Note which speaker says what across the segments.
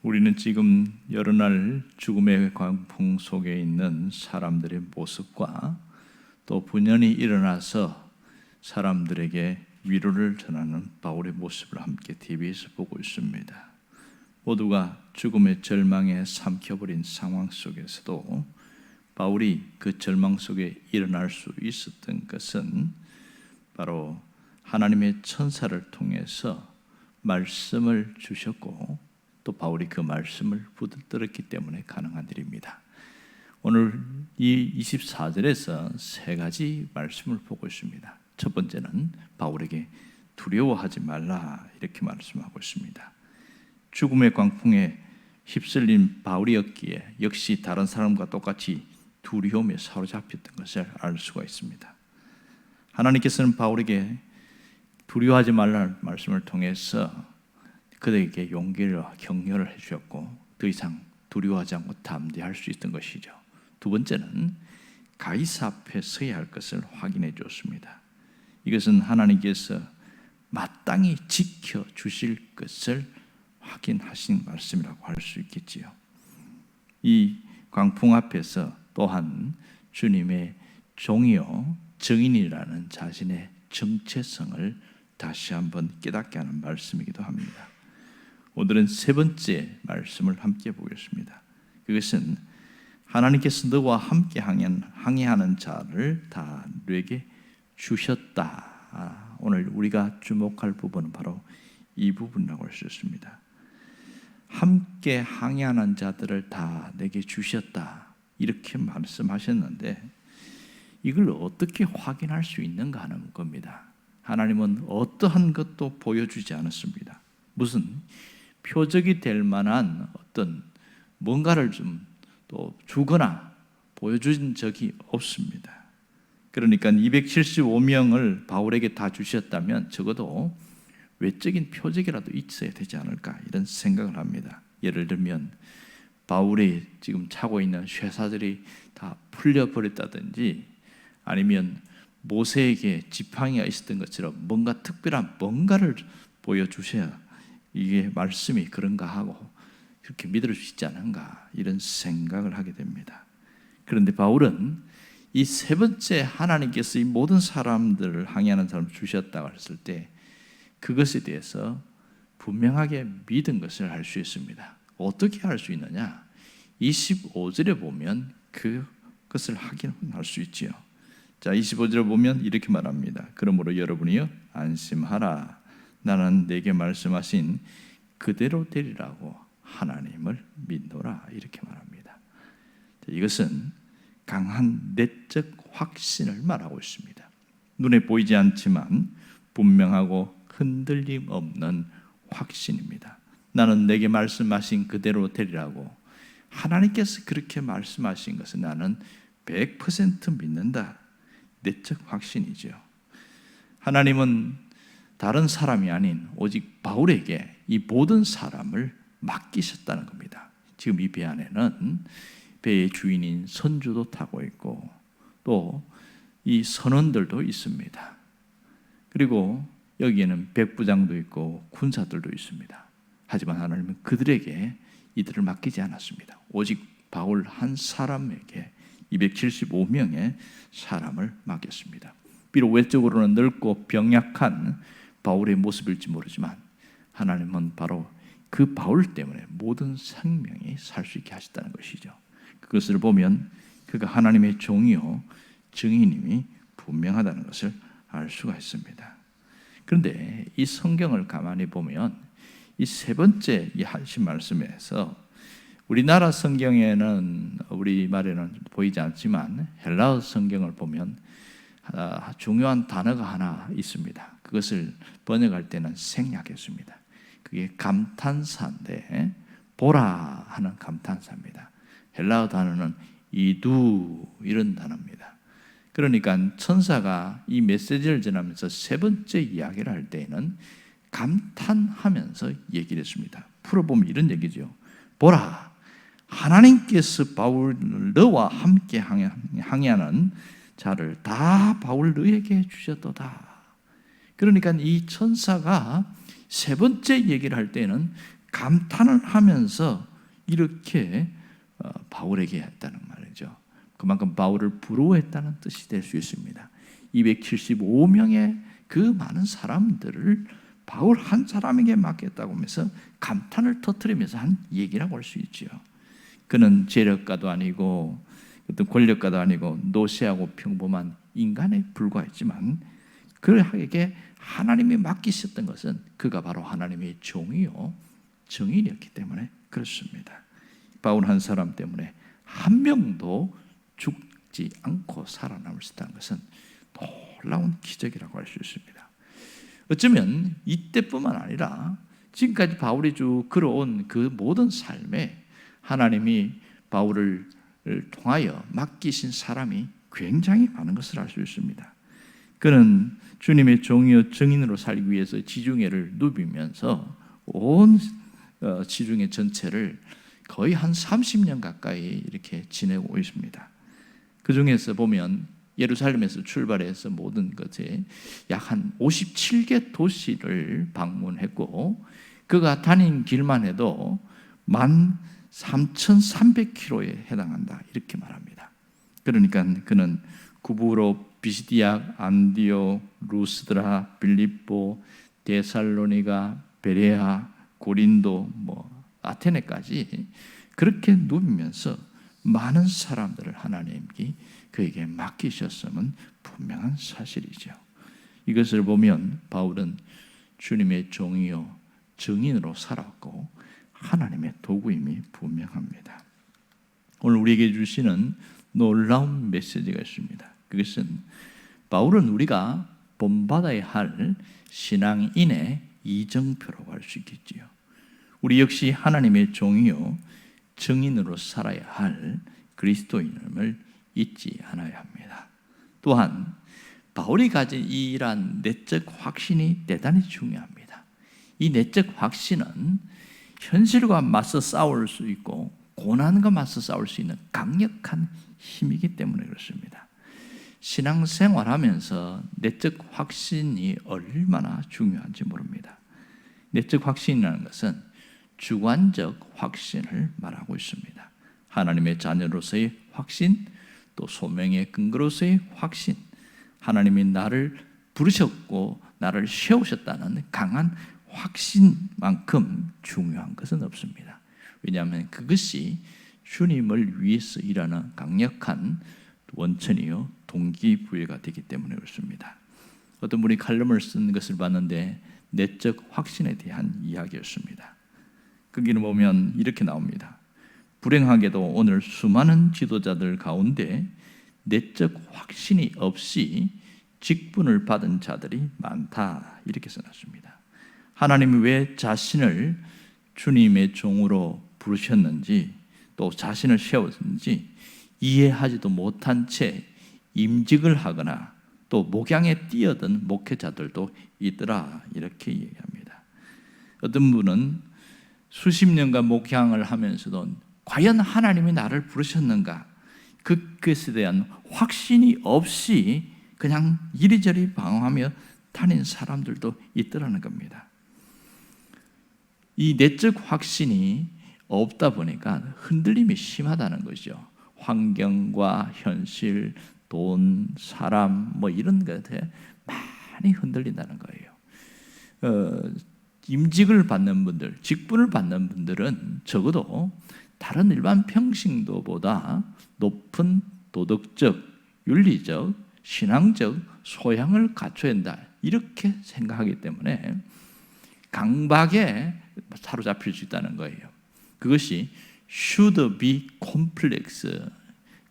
Speaker 1: 우리는 지금 여러 날 죽음의 광풍 속에 있는 사람들의 모습과 또 분연히 일어나서 사람들에게 위로를 전하는 바울의 모습을 함께 TV에서 보고 있습니다. 모두가 죽음의 절망에 삼켜버린 상황 속에서도 바울이 그 절망 속에 일어날 수 있었던 것은 바로 하나님의 천사를 통해서 말씀을 주셨고 또 바울이 그 말씀을 붙들었기 때문에 가능한 일입니다. 오늘 이 24절에서 세 가지 말씀을 보고 있습니다. 첫 번째는 바울에게 두려워하지 말라 이렇게 말씀하고 있습니다. 죽음의 광풍에 휩쓸린 바울이었기에 역시 다른 사람과 똑같이 두려움에 사로잡혔던 것을 알 수가 있습니다. 하나님께서는 바울에게 두려워하지 말라는 말씀을 통해서 그들에게 용기와 격려를 해주셨고 더 이상 두려워하지 않고 담대할 수 있던 것이죠. 두 번째는 가이사 앞에 서야 할 것을 확인해 주었습니다. 이것은 하나님께서 마땅히 지켜주실 것을 확인하신 말씀이라고 할 수 있겠지요. 이 광풍 앞에서 또한 주님의 종이요 증인이라는 자신의 정체성을 다시 한번 깨닫게 하는 말씀이기도 합니다. 오늘은 세 번째 말씀을 함께 보겠습니다. 그것은 하나님께서 너와 함께 항해하는 자를 다 너에게 주셨다. 오늘 우리가 주목할 부분은 바로 이 부분이라고 할 수 있습니다. 함께 항해하는 자들을 다 내게 주셨다. 이렇게 말씀하셨는데 이걸 어떻게 확인할 수 있는가 하는 겁니다. 하나님은 어떠한 것도 보여주지 않았습니다. 무슨 표적이 될 만한 어떤 뭔가를 좀 또 주거나 보여준 적이 없습니다. 그러니까 275명을 바울에게 다 주셨다면 적어도 외적인 표적이라도 있어야 되지 않을까 이런 생각을 합니다. 예를 들면 바울이 지금 차고 있는 쇠사들이 다 풀려버렸다든지 아니면 모세에게 지팡이가 있었던 것처럼 뭔가 특별한 뭔가를 보여주셔야 이게 말씀이 그런가 하고 그렇게 믿을 수 있지 않은가 이런 생각을 하게 됩니다. 그런데 바울은 이 세 번째 하나님께서 이 모든 사람들을 항해하는 사람을 주셨다고 했을 때 그것에 대해서 분명하게 믿은 것을 알 수 있습니다. 어떻게 알 수 있느냐? 25절에 보면 그것을 확인할 수 있지요. 자, 25절을 보면 이렇게 말합니다. 그러므로 여러분이요 안심하라. 나는 내게 말씀하신 그대로 되리라고 하나님을 믿노라 이렇게 말합니다. 자, 이것은 강한 내적 확신을 말하고 있습니다. 눈에 보이지 않지만 분명하고 흔들림 없는 확신입니다. 나는 내게 말씀하신 그대로 되리라고 하나님께서 그렇게 말씀하신 것을 나는 100% 믿는다. 내적 확신이죠. 하나님은 다른 사람이 아닌 오직 바울에게 이 모든 사람을 맡기셨다는 겁니다. 지금 이 배 안에는 배의 주인인 선주도 타고 있고 또 이 선원들도 있습니다. 그리고 여기에는 백부장도 있고 군사들도 있습니다. 하지만 하나님은 그들에게 이들을 맡기지 않았습니다. 오직 바울 한 사람에게 275명의 사람을 맡겼습니다. 비록 외적으로는 넓고 병약한 바울의 모습일지 모르지만 하나님은 바로 그 바울 때문에 모든 생명이 살 수 있게 하셨다는 것이죠. 그것을 보면 그가 하나님의 종이요 증인임이 분명하다는 것을 알 수가 있습니다. 그런데 이 성경을 가만히 보면 이 세 번째 이 하신 말씀에서 우리나라 성경에는 우리말에는 보이지 않지만 헬라어 성경을 보면 중요한 단어가 하나 있습니다. 그것을 번역할 때는 생략했습니다. 그게 감탄사인데 보라 하는 감탄사입니다. 헬라어 단어는 이두 이런 단어입니다. 그러니까 천사가 이 메시지를 전하면서 세 번째 이야기를 할 때에는 감탄하면서 얘기를 했습니다. 풀어보면 이런 얘기죠. 보라, 하나님께서 바울 너와 함께 항해하는 자를 다 바울 너에게 주셨도다. 그러니까 이 천사가 세 번째 얘기를 할 때는 감탄을 하면서 이렇게 바울에게 했다는 말이죠. 그만큼 바울을 부러워했다는 뜻이 될 수 있습니다. 275명의 그 많은 사람들을 바울 한 사람에게 맡겼다고 하면서 감탄을 터뜨리면서 한 얘기라고 할 수 있죠. 그는 재력가도 아니고 어떤 권력가도 아니고 노쇠하고 평범한 인간에 불과했지만 그에게 하나님이 맡기셨던 것은 그가 바로 하나님의 종이요 증인이었기 때문에 그렇습니다. 바울 한 사람 때문에 한 명도 죽지 않고 살아남을 수 있다는 것은 놀라운 기적이라고 할 수 있습니다. 어쩌면 이때뿐만 아니라 지금까지 바울이 쭉 걸어온 그 모든 삶에 하나님이 바울을 통하여 맡기신 사람이 굉장히 많은 것을 알 수 있습니다. 그는 주님의 종이요 증인으로 살기 위해서 지중해를 누비면서 온 지중해 전체를 거의 한 30년 가까이 이렇게 지내고 있습니다. 그 중에서 보면 예루살렘에서 출발해서 모든 것에 약 한 57개 도시를 방문했고 그가 다닌 길만 해도 13,300km에 해당한다 이렇게 말합니다. 그러니까 그는 구부로, 비시디아, 안디오, 루스드라, 빌립보, 데살로니가, 베레아, 고린도, 아테네까지 그렇게 누비면서 많은 사람들을 하나님이 그에게 맡기셨음은 분명한 사실이죠. 이것을 보면 바울은 주님의 종이요 증인으로 살았고 하나님의 도구임이 분명합니다. 오늘 우리에게 주시는 놀라운 메시지가 있습니다. 그것은 바울은 우리가 본받아야 할 신앙인의 이정표라고 할 수 있겠지요. 우리 역시 하나님의 종이요 증인으로 살아야 할 그리스도인임을 잊지 않아야 합니다. 또한 바울이 가진 이러한 내적 확신이 대단히 중요합니다. 이 내적 확신은 현실과 맞서 싸울 수 있고 고난과 맞서 싸울 수 있는 강력한 힘이기 때문에 그렇습니다. 신앙생활하면서 내적 확신이 얼마나 중요한지 모릅니다. 내적 확신이라는 것은 주관적 확신을 말하고 있습니다. 하나님의 자녀로서의 확신, 또 소명의 근거로서의 확신, 하나님이 나를 부르셨고 나를 세우셨다는 강한 확신만큼 중요한 것은 없습니다. 왜냐하면 그것이 주님을 위해서 일하는 강력한 원천이요 동기부여가 되기 때문에 그렇습니다. 어떤 분이 칼럼을 쓴 것을 봤는데 내적 확신에 대한 이야기였습니다. 거기는 보면 이렇게 나옵니다. 불행하게도 오늘 수많은 지도자들 가운데 내적 확신이 없이 직분을 받은 자들이 많다 이렇게 써놨습니다. 하나님이 왜 자신을 주님의 종으로 부르셨는지 또 자신을 세웠는지 이해하지도 못한 채 임직을 하거나 또 목양에 뛰어든 목회자들도 있더라 이렇게 얘기합니다. 어떤 분은 수십 년간 목양을 하면서도 과연 하나님이 나를 부르셨는가 그것에 대한 확신이 없이 그냥 이리저리 방황하며 다닌 사람들도 있더라는 겁니다. 이 내적 확신이 없다 보니까 흔들림이 심하다는 거죠. 환경과 현실, 돈, 사람 이런 것에 많이 흔들린다는 거예요. 임직을 받는 분들, 직분을 받는 분들은 적어도 다른 일반 평신도보다 높은 도덕적, 윤리적, 신앙적 소양을 갖춰야 한다 이렇게 생각하기 때문에 강박에 사로잡힐 수 있다는 거예요. 그것이 should be complex,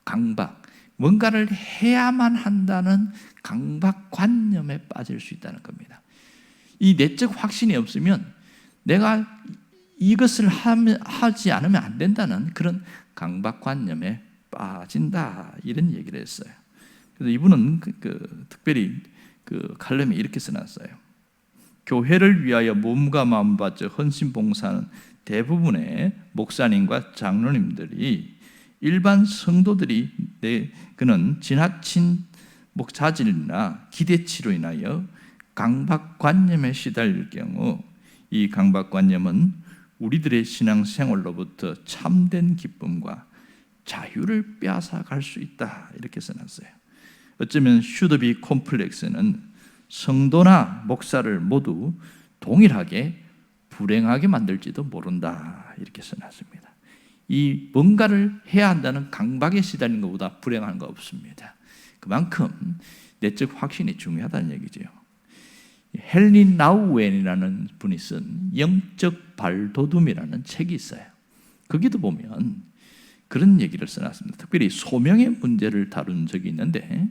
Speaker 1: 강박, 뭔가를 해야만 한다는 강박관념에 빠질 수 있다는 겁니다. 이 내적 확신이 없으면 내가 이것을 하지 않으면 안 된다는 그런 강박관념에 빠진다 이런 얘기를 했어요. 그래서 이분은 특별히 칼럼에 이렇게 써놨어요. 교회를 위하여 몸과 마음 바쳐 헌신 봉사하는 대부분의 목사님과 장로님들이 일반 성도들이 그는 지나친 자질이나 기대치로 인하여 강박관념에 시달릴 경우 이 강박관념은 우리들의 신앙생활로부터 참된 기쁨과 자유를 빼앗아 갈 수 있다, 이렇게 써놨어요. 어쩌면 슈더비 콤플렉스는 성도나 목사를 모두 동일하게 불행하게 만들지도 모른다, 이렇게 써놨습니다. 이 뭔가를 해야 한다는 강박에 시달리는 것보다 불행한 거 없습니다. 그만큼 내적 확신이 중요하다는 얘기죠. 헨리 나우엔이라는 분이 쓴 영적 발돋움이라는 책이 있어요. 거기도 보면 그런 얘기를 써놨습니다. 특별히 소명의 문제를 다룬 적이 있는데,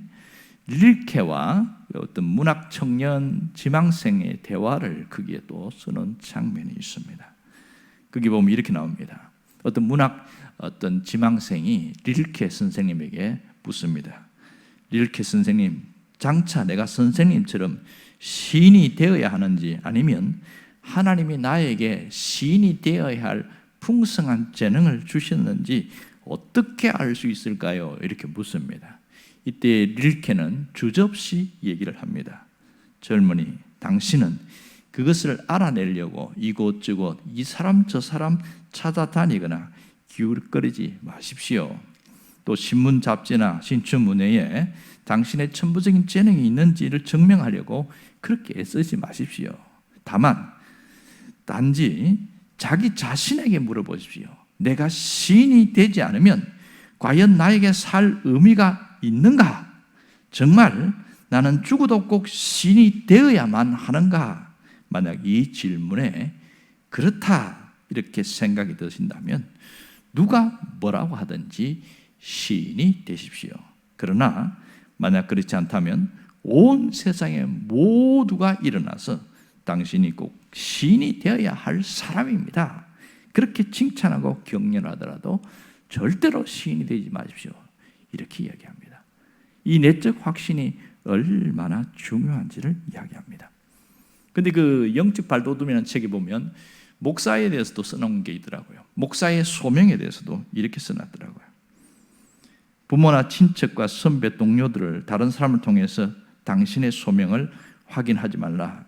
Speaker 1: 릴케와 어떤 문학 청년 지망생의 대화를 거기에 또 쓰는 장면이 있습니다. 거기 보면 이렇게 나옵니다. 어떤 지망생이 릴케 선생님에게 묻습니다. 릴케 선생님, 장차 내가 선생님처럼 시인이 되어야 하는지, 아니면 하나님이 나에게 시인이 되어야 할 풍성한 재능을 주셨는지 어떻게 알 수 있을까요? 이렇게 묻습니다. 이때 릴케는 주저없이 얘기를 합니다. 젊은이, 당신은 그것을 알아내려고 이곳저곳 이 사람 저 사람 찾아다니거나 기울거리지 마십시오. 또 신문 잡지나 신춘문예에 당신의 천부적인 재능이 있는지를 증명하려고 그렇게 애쓰지 마십시오. 다만 단지 자기 자신에게 물어보십시오. 내가 시인이 되지 않으면 과연 나에게 살 의미가 있는가? 정말 나는 죽어도 꼭 시인이 되어야만 하는가? 만약 이 질문에 그렇다 이렇게 생각이 드신다면 누가 뭐라고 하든지 시인이 되십시오. 그러나 만약 그렇지 않다면 온 세상의 모두가 일어나서 당신이 꼭 시인이 되어야 할 사람입니다, 그렇게 칭찬하고 격려하더라도 절대로 시인이 되지 마십시오, 이렇게 이야기합니다. 이 내적 확신이 얼마나 중요한지를 이야기합니다. 근데 그 영적 발돋움이라는 책에 보면 목사에 대해서도 써놓은 게 있더라고요. 목사의 소명에 대해서도 이렇게 써놨더라고요. 부모나 친척과 선배, 동료들을 다른 사람을 통해서 당신의 소명을 확인하지 말라.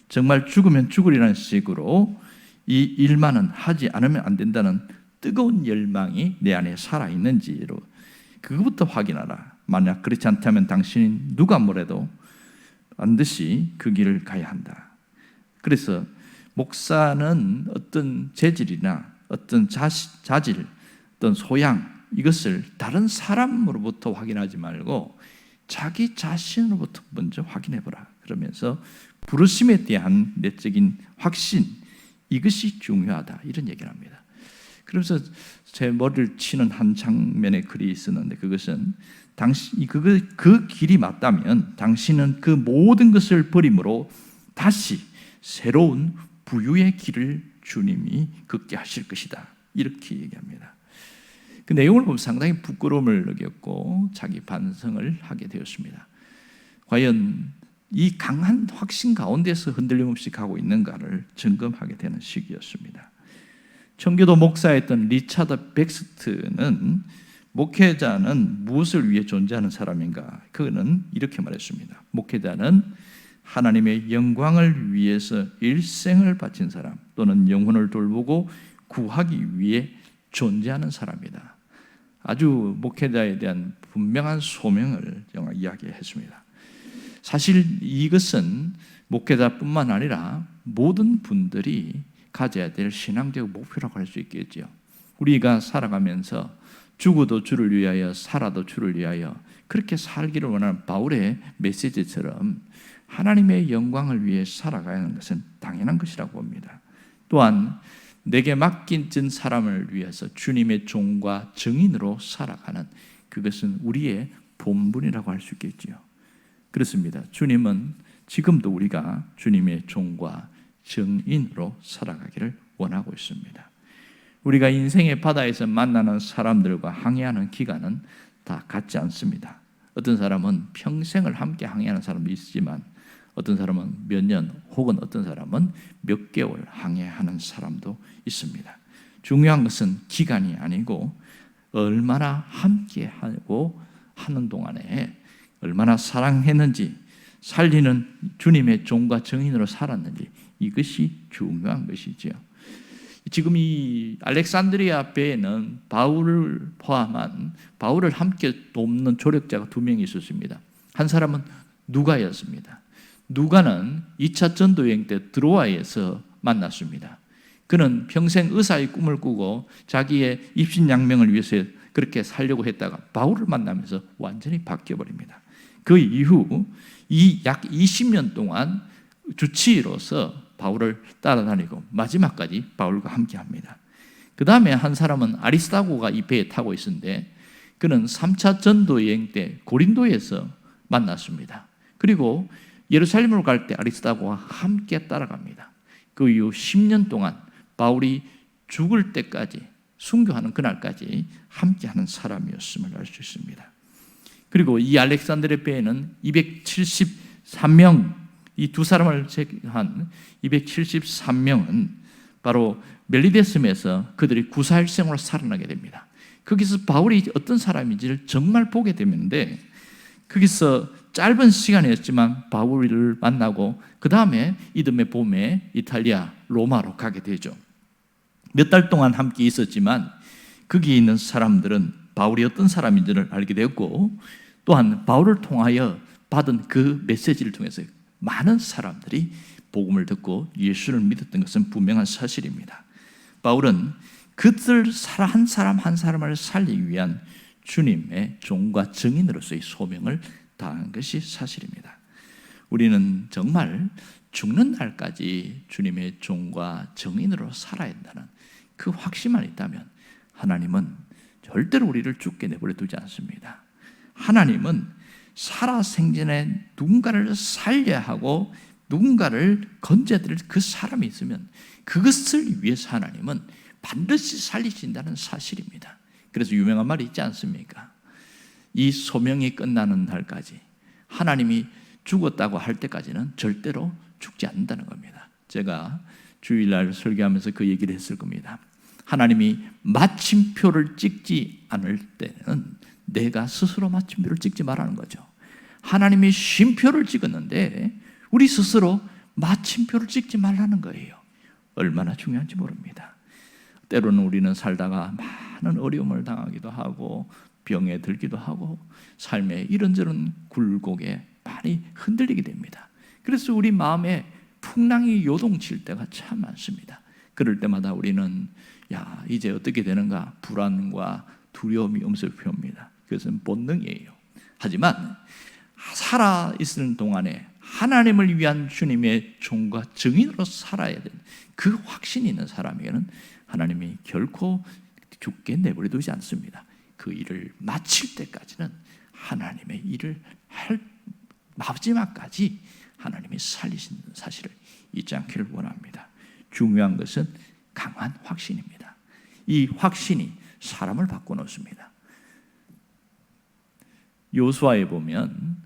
Speaker 1: 정말 죽으면 죽으리라는 식으로 이 일만은 하지 않으면 안 된다는 뜨거운 열망이 내 안에 살아있는지로 그것부터 확인하라. 만약 그렇지 않다면 당신이 누가 뭐래도 반드시 그 길을 가야 한다. 그래서 목사는 어떤 재질이나 어떤 자질, 어떤 소양, 이것을 다른 사람으로부터 확인하지 말고 자기 자신으로부터 먼저 확인해보라. 그러면서 부르심에 대한 내적인 확신, 이것이 중요하다, 이런 얘기를 합니다. 그러면서 제 머리를 치는 한 장면의 글이 있었는데, 그것은 그 길이 맞다면 당신은 그 모든 것을 버림으로 다시 새로운 부유의 길을 주님이 걷게 하실 것이다, 이렇게 얘기합니다. 그 내용을 보면 상당히 부끄러움을 느꼈고 자기 반성을 하게 되었습니다. 과연 이 강한 확신 가운데서 흔들림 없이 가고 있는가를 점검하게 되는 시기였습니다. 청교도 목사였던 리차드 백스트는 목회자는 무엇을 위해 존재하는 사람인가? 그는 이렇게 말했습니다. 목회자는 하나님의 영광을 위해서 일생을 바친 사람, 또는 영혼을 돌보고 구하기 위해 존재하는 사람이다. 아주 목회자에 대한 분명한 소명을 이야기했습니다. 사실 이것은 목회자뿐만 아니라 모든 분들이 가져야 될 신앙적 목표라고 할 수 있겠죠. 우리가 살아가면서 죽어도 주를 위하여 살아도 주를 위하여 그렇게 살기를 원하는 바울의 메시지처럼 하나님의 영광을 위해 살아가야 하는 것은 당연한 것이라고 봅니다. 또한 내게 맡긴 사람을 위해서 주님의 종과 증인으로 살아가는, 그것은 우리의 본분이라고 할 수 있겠지요. 그렇습니다. 주님은 지금도 우리가 주님의 종과 증인으로 살아가기를 원하고 있습니다. 우리가 인생의 바다에서 만나는 사람들과 항해하는 기간은 다 같지 않습니다. 어떤 사람은 평생을 함께 항해하는 사람도 있지만 어떤 사람은 몇 년, 혹은 어떤 사람은 몇 개월 항해하는 사람도 있습니다. 중요한 것은 기간이 아니고 얼마나 함께하고 하는 동안에 얼마나 사랑했는지, 살리는 주님의 종과 증인으로 살았는지, 이것이 중요한 것이지요. 지금 이 알렉산드리아 배에는 바울을 포함한 바울을 함께 돕는 조력자가 2명이 있었습니다. 한 사람은 누가였습니다. 누가는 2차 전도 여행 때 드로아에서 만났습니다. 그는 평생 의사의 꿈을 꾸고 자기의 입신양명을 위해서 그렇게 살려고 했다가 바울을 만나면서 완전히 바뀌어버립니다. 그 이후 약 20년 동안 주치의로서 바울을 따라다니고 마지막까지 바울과 함께합니다. 그 다음에 한 사람은 아리스다고가 이 배에 타고 있었는데 그는 3차 전도 여행 때 고린도에서 만났습니다. 그리고 예루살렘으로 갈 때 아리스다고와 함께 따라갑니다. 그 이후 10년 동안 바울이 죽을 때까지 순교하는 그날까지 함께하는 사람이었음을 알 수 있습니다. 그리고 이 알렉산드리아 배에는 273명, 이 두 사람을 제외한 273명은 바로 멜리데스에서 그들이 구사일 생으로 살아나게 됩니다. 거기서 바울이 어떤 사람인지를 정말 보게 되는데 거기서 짧은 시간이었지만 바울을 만나고 그 다음에 이듬해 봄에 이탈리아 로마로 가게 되죠. 몇 달 동안 함께 있었지만 거기에 있는 사람들은 바울이 어떤 사람인지를 알게 되었고 또한 바울을 통하여 받은 그 메시지를 통해서 많은 사람들이 복음을 듣고 예수를 믿었던 것은 분명한 사실입니다. 바울은 그들 한 사람 한 사람을 살리기 위한 주님의 종과 증인으로서의 소명을 다한 것이 사실입니다. 우리는 정말 죽는 날까지 주님의 종과 증인으로 살아야 한다는 그 확신만 있다면 하나님은 절대로 우리를 죽게 내버려 두지 않습니다. 하나님은 살아생전에 누군가를 살려야 하고 누군가를 건져드릴 그 사람이 있으면 그것을 위해서 하나님은 반드시 살리신다는 사실입니다. 그래서 유명한 말이 있지 않습니까? 이 소명이 끝나는 날까지 하나님이 죽었다고 할 때까지는 절대로 죽지 않는다는 겁니다. 제가 주일날 설교하면서 그 얘기를 했을 겁니다. 하나님이 마침표를 찍지 않을 때는 내가 스스로 마침표를 찍지 말라는 거죠. 하나님이 쉼표를 찍었는데 우리 스스로 마침표를 찍지 말라는 거예요. 얼마나 중요한지 모릅니다. 때로는 우리는 살다가 많은 어려움을 당하기도 하고 병에 들기도 하고 삶의 이런저런 굴곡에 많이 흔들리게 됩니다. 그래서 우리 마음에 풍랑이 요동칠 때가 참 많습니다. 그럴 때마다 우리는 이제 어떻게 되는가 불안과 두려움이 엄습해옵니다. 그것은 본능이에요. 하지만 살아있는 동안에 하나님을 위한 주님의 종과 증인으로 살아야 되는 그 확신이 있는 사람에게는 하나님이 결코 죽게 내버려 두지 않습니다. 그 일을 마칠 때까지는 하나님의 일을 할 마지막까지 하나님이 살리시는 사실을 잊지 않기를 원합니다. 중요한 것은 강한 확신입니다. 이 확신이 사람을 바꿔놓습니다. 요수아에 보면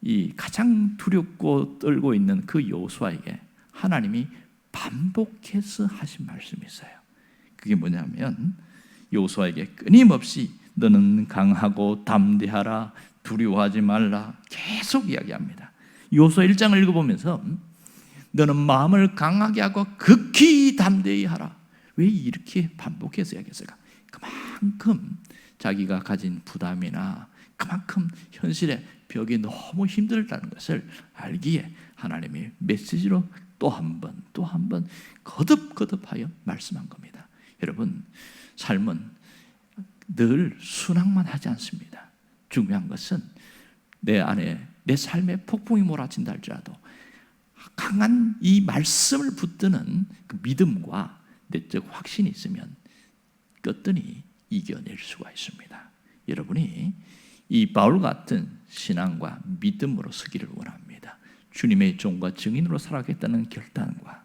Speaker 1: 이 가장 두렵고 떨고 있는 그 요수아에게 하나님이 반복해서 하신 말씀이 있어요. 그게 뭐냐면 요수아에게 끊임없이 너는 강하고 담대하라, 두려워하지 말라 계속 이야기합니다. 요수아 1장을 읽어보면서 너는 마음을 강하게 하고 극히 담대히 하라. 왜 이렇게 반복해서 이야기했을까? 그만큼 자기가 가진 부담이나 그만큼 현실의 벽이 너무 힘들다는 것을 알기에 하나님이 메시지로 또 한 번 거듭거듭하여 말씀한 겁니다. 여러분, 삶은 늘 순항만 하지 않습니다. 중요한 것은 내 안에 내 삶에 폭풍이 몰아친다 할지라도 강한 이 말씀을 붙드는 그 믿음과 내적 확신이 있으면 끄트니 이겨낼 수가 있습니다. 여러분이 이 바울 같은 신앙과 믿음으로 서기를 원합니다. 주님의 종과 증인으로 살아가겠다는 결단과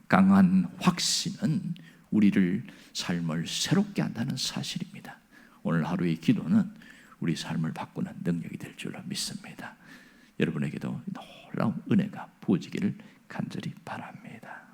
Speaker 1: 강한 확신은 우리를 삶을 새롭게 한다는 사실입니다. 오늘 하루의 기도는 우리 삶을 바꾸는 능력이 될 줄로 믿습니다. 여러분에게도 놀라운 은혜가 부어지기를 간절히 바랍니다.